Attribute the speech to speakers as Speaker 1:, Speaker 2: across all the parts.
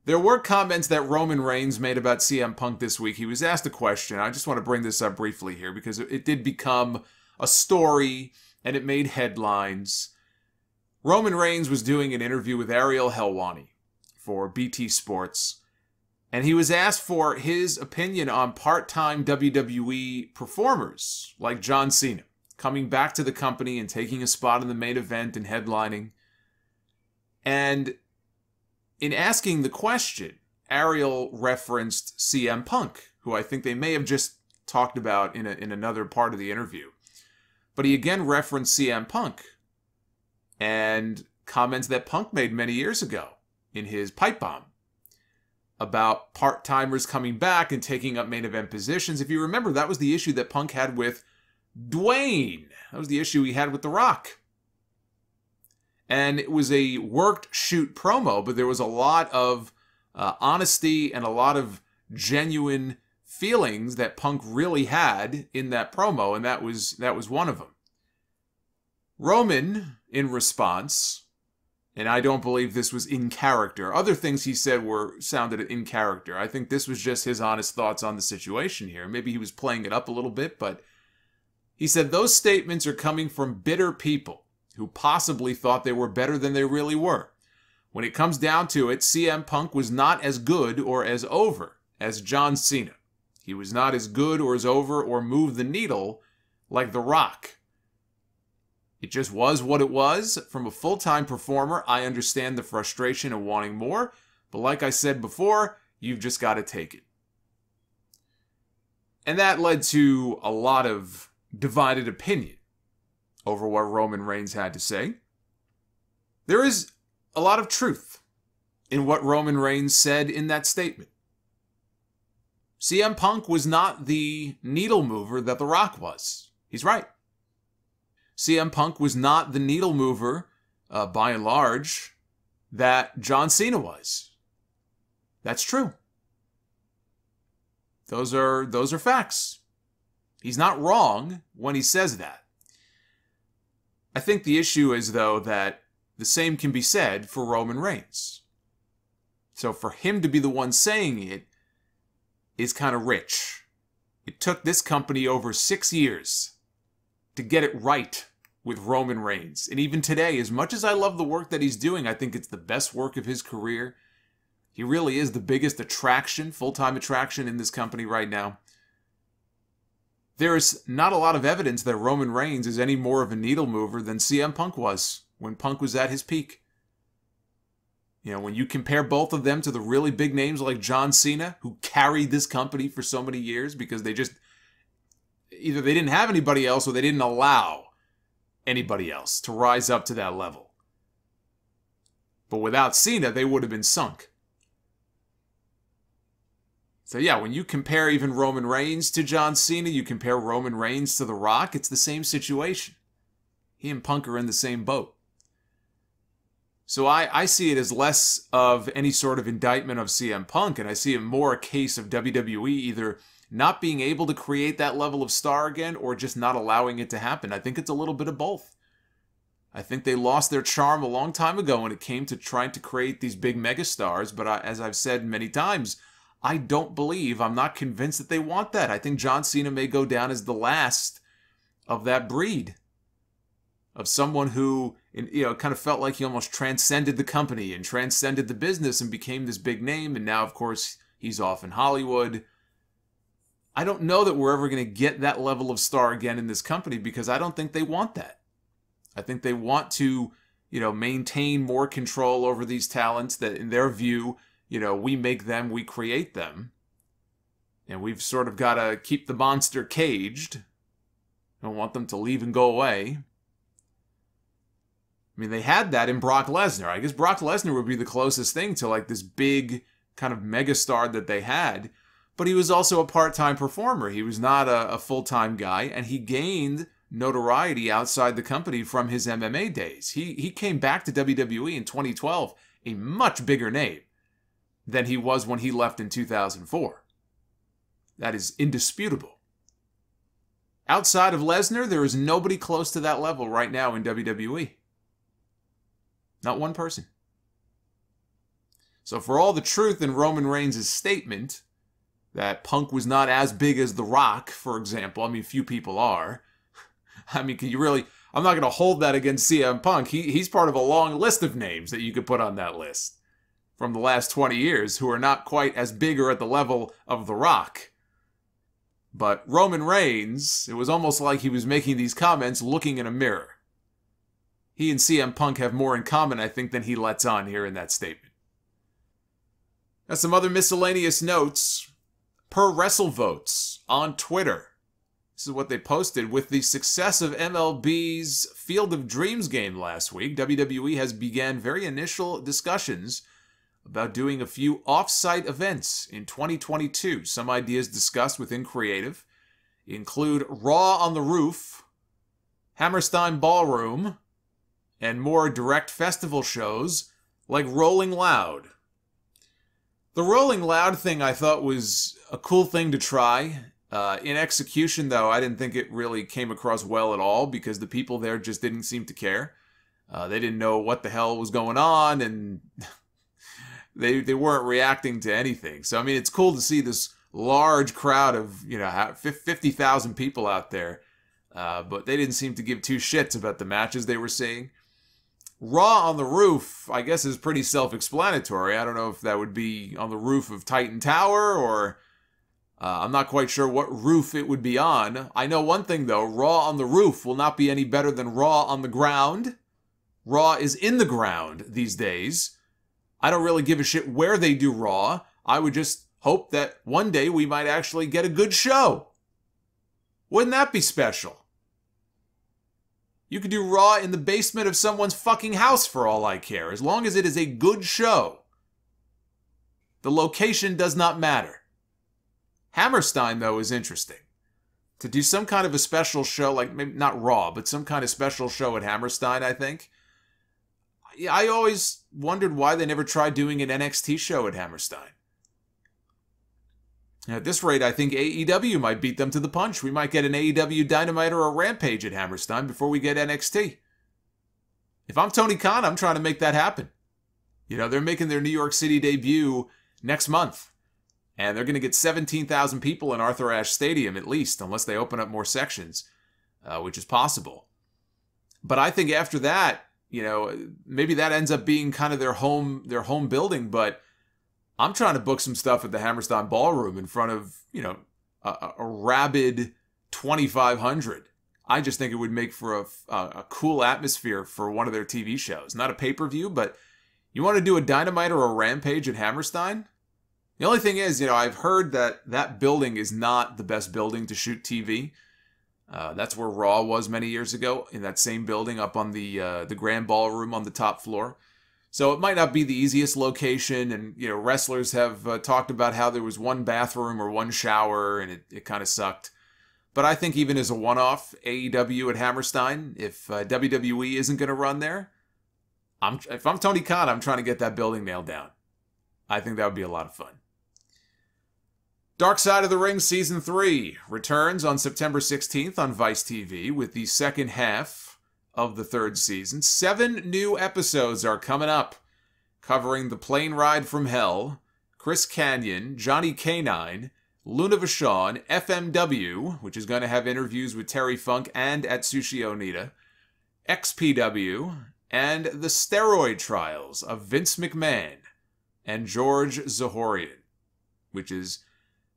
Speaker 1: There were comments that Roman Reigns made about CM Punk this week. He was asked a question. I just want to bring this up briefly here because it did become a story and it made headlines. Roman Reigns was doing an interview with Ariel Helwani for BT Sports, and he was asked for his opinion on part-time WWE performers like John Cena coming back to the company and taking a spot in the main event and headlining. And in asking the question, Ariel referenced CM Punk, who I think they may have just talked about in another part of the interview. But he again referenced CM Punk and comments that Punk made many years ago in his pipe bomb about part-timers coming back and taking up main event positions. If you remember, that was the issue that Punk had with Dwayne. That was the issue he had with The Rock. And it was a worked shoot promo, but there was a lot of honesty and a lot of genuine feelings that Punk really had in that promo, and that was one of them. Roman, in response, and I don't believe this was in character. Other things he said sounded in character. I think this was just his honest thoughts on the situation here. Maybe he was playing it up a little bit, but he said those statements are coming from bitter people who possibly thought they were better than they really were. When it comes down to it, CM Punk was not as good or as over as John Cena. He was not as good or as over or moved the needle like The Rock. It just was what it was. From a full-time performer, I understand the frustration of wanting more, but like I said before, you've just got to take it. And that led to a lot of divided opinion over what Roman Reigns had to say. There is a lot of truth in what Roman Reigns said in that statement. CM Punk was not the needle mover that The Rock was. He's right. CM Punk was not the needle mover, by and large, that John Cena was. That's true. Those are facts. He's not wrong when he says that. I think the issue is, though, that the same can be said for Roman Reigns. So for him to be the one saying it is kind of rich. It took this company over 6 years to get it right with Roman Reigns. And even today, as much as I love the work that he's doing, I think it's the best work of his career. He really is the biggest attraction, full-time attraction in this company right now. There is not a lot of evidence that Roman Reigns is any more of a needle mover than CM Punk was when Punk was at his peak. You know, when you compare both of them to the really big names like John Cena, who carried this company for so many years because they just, either they didn't have anybody else or they didn't allow anybody else to rise up to that level. But without Cena, they would have been sunk. So yeah, when you compare even Roman Reigns to John Cena, you compare Roman Reigns to The Rock, it's the same situation. He and Punk are in the same boat. So I see it as less of any sort of indictment of CM Punk, and I see it more a case of WWE either not being able to create that level of star again or just not allowing it to happen. I think it's a little bit of both. I think they lost their charm a long time ago when it came to trying to create these big megastars, but as I've said many times, I don't believe, I'm not convinced that they want that. I think John Cena may go down as the last of that breed. Of someone who, you know, kind of felt like he almost transcended the company and transcended the business and became this big name. And now, of course, he's off in Hollywood. I don't know that we're ever going to get that level of star again in this company because I don't think they want that. I think they want to, you know, maintain more control over these talents that, in their view, you know, we make them, we create them. And we've sort of got to keep the monster caged. I don't want them to leave and go away. I mean, they had that in Brock Lesnar. I guess Brock Lesnar would be the closest thing to like this big kind of megastar that they had. But he was also a part-time performer. He was not a full-time guy. And he gained notoriety outside the company from his MMA days. He came back to WWE in 2012, a much bigger name than he was when he left in 2004. That is indisputable. Outside of Lesnar, there is nobody close to that level right now in WWE. Not one person. So for all the truth in Roman Reigns' statement that Punk was not as big as The Rock, for example, I mean, few people are. I mean, can you really... I'm not going to hold that against CM Punk. He's part of a long list of names that you could put on that list from the last 20 years who are not quite as big or at the level of The Rock. But Roman Reigns, it was almost like he was making these comments looking in a mirror. He and CM Punk have more in common, I think, than he lets on here in that statement. Now, some other miscellaneous notes. Per WrestleVotes on Twitter. This is what they posted. With the success of MLB's Field of Dreams game last week, WWE has began very initial discussions about doing a few off-site events in 2022. Some ideas discussed within creative include Raw on the Roof, Hammerstein Ballroom, and more direct festival shows like Rolling Loud. The Rolling Loud thing I thought was a cool thing to try. In execution, though, I didn't think it really came across well at all because the people there just didn't seem to care. They didn't know what the hell was going on, and they weren't reacting to anything. So, I mean, it's cool to see this large crowd of, 50,000 people out there, but they didn't seem to give two shits about the matches they were seeing. Raw on the Roof, I guess, is pretty self-explanatory. I don't know if that would be on the roof of Titan Tower, or I'm not quite sure what roof it would be on. I know one thing, though. Raw on the Roof will not be any better than Raw on the ground. Raw is in the ground these days. I don't really give a shit where they do Raw. I would just hope that one day we might actually get a good show. Wouldn't that be special? You could do Raw in the basement of someone's fucking house for all I care, as long as it is a good show. The location does not matter. Hammerstein, though, is interesting. To do some kind of a special show, like maybe not Raw, but some kind of special show at Hammerstein, I think. I always wondered why they never tried doing an NXT show at Hammerstein. At this rate, I think AEW might beat them to the punch. We might get an AEW Dynamite or a Rampage at Hammerstein before we get NXT. If I'm Tony Khan, I'm trying to make that happen. They're making their New York City debut next month. And they're going to get 17,000 people in Arthur Ashe Stadium at least, unless they open up more sections, which is possible. But I think after that, maybe that ends up being kind of their home building, but I'm trying to book some stuff at the Hammerstein Ballroom in front of, a rabid 2,500. I just think it would make for a cool atmosphere for one of their TV shows. Not a pay-per-view, but you want to do a Dynamite or a Rampage at Hammerstein? The only thing is, I've heard that building is not the best building to shoot TV. That's where Raw was many years ago, in that same building up on the Grand Ballroom on the top floor. So it might not be the easiest location, and wrestlers have talked about how there was one bathroom or one shower, and it kind of sucked. But I think even as a one-off, AEW at Hammerstein, if WWE isn't going to run there, if I'm Tony Khan, I'm trying to get that building nailed down. I think that would be a lot of fun. Dark Side of the Ring Season 3 returns on September 16th on Vice TV with the second half of the third season. 7 new episodes are coming up, covering the plane ride from hell, Chris Kanyon, Johnny K9, Luna Vachon, FMW, which is going to have interviews with Terry Funk and Atsushi Onita, XPW, and the steroid trials of Vince McMahon and George Zahorian,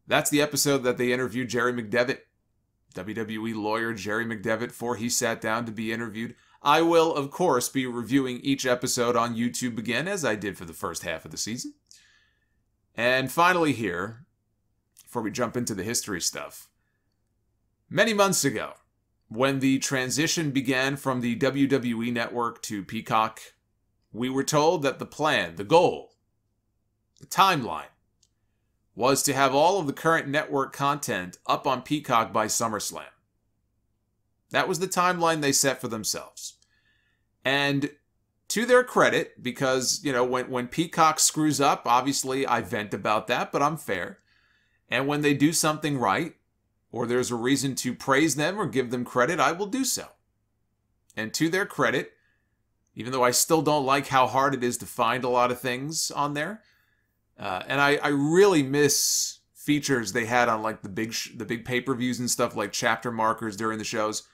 Speaker 1: that's the episode that they interviewed Jerry McDevitt, WWE lawyer Jerry McDevitt, before he sat down to be interviewed. I will, of course, be reviewing each episode on YouTube again, as I did for the first half of the season. And finally here, before we jump into the history stuff, many months ago, when the transition began from the WWE Network to Peacock, we were told that the plan, the goal, the timeline, was to have all of the current network content up on Peacock by SummerSlam. That was the timeline they set for themselves. And to their credit, because, when Peacock screws up, obviously I vent about that, but I'm fair. And when they do something right, or there's a reason to praise them or give them credit, I will do so. And to their credit, even though I still don't like how hard it is to find a lot of things on there, And I really miss features they had on like the big pay-per-views and stuff, like chapter markers during the shows.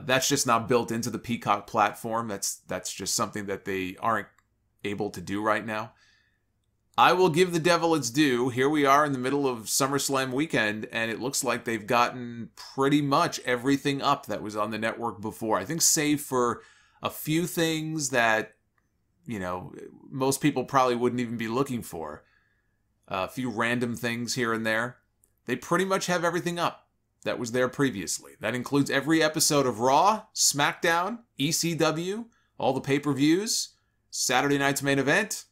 Speaker 1: That's just not built into the Peacock platform. That's just something that they aren't able to do right now. I will give the devil its due. Here we are in the middle of SummerSlam weekend, and it looks like they've gotten pretty much everything up that was on the network before. I think save for a few things that, you know, most people probably wouldn't even be looking for. A few random things here and there. They pretty much have everything up that was there previously. That includes every episode of Raw, SmackDown, ECW, all the pay-per-views, Saturday night's main event,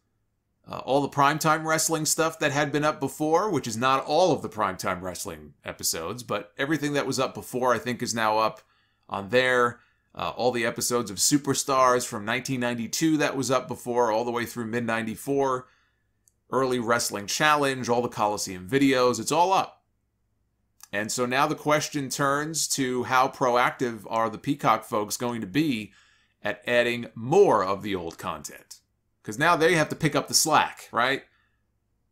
Speaker 1: all the primetime wrestling stuff that had been up before, which is not all of the primetime wrestling episodes, but everything that was up before I think is now up on there. All the episodes of Superstars from 1992 that was up before, all the way through mid-94. Early Wrestling Challenge, all the Coliseum videos, it's all up. And so now the question turns to how proactive are the Peacock folks going to be at adding more of the old content? Because now they have to pick up the slack, right?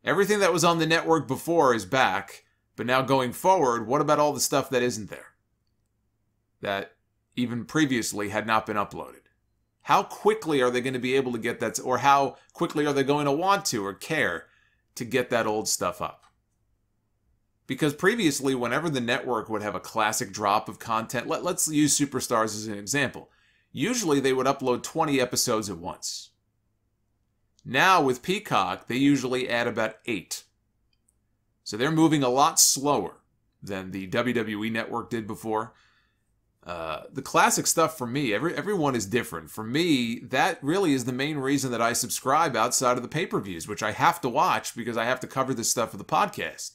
Speaker 1: Everything that was on the network before is back, but now going forward, what about all the stuff that isn't there? That even previously had not been uploaded? How quickly are they going to be able to get that, or how quickly are they going to want to or care to get that old stuff up? Because previously, whenever the network would have a classic drop of content, let's use Superstars as an example. Usually they would upload 20 episodes at once. Now with Peacock, they usually add about 8. So they're moving a lot slower than the WWE network did before. The classic stuff for me, everyone is different. For me, that really is the main reason that I subscribe outside of the pay-per-views, which I have to watch because I have to cover this stuff for the podcast.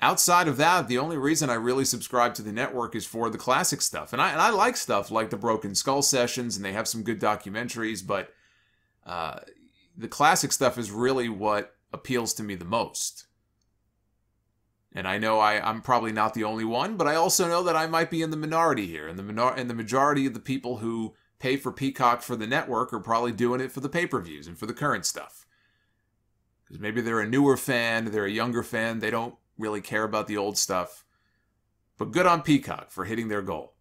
Speaker 1: Outside of that, the only reason I really subscribe to the network is for the classic stuff. And I like stuff like the Broken Skull sessions, and they have some good documentaries, but the classic stuff is really what appeals to me the most. And I know I'm probably not the only one, but I also know that I might be in the minority here. And the majority of the people who pay for Peacock for the network are probably doing it for the pay-per-views and for the current stuff. Because maybe they're a newer fan, they're a younger fan, they don't really care about the old stuff. But good on Peacock for hitting their goal.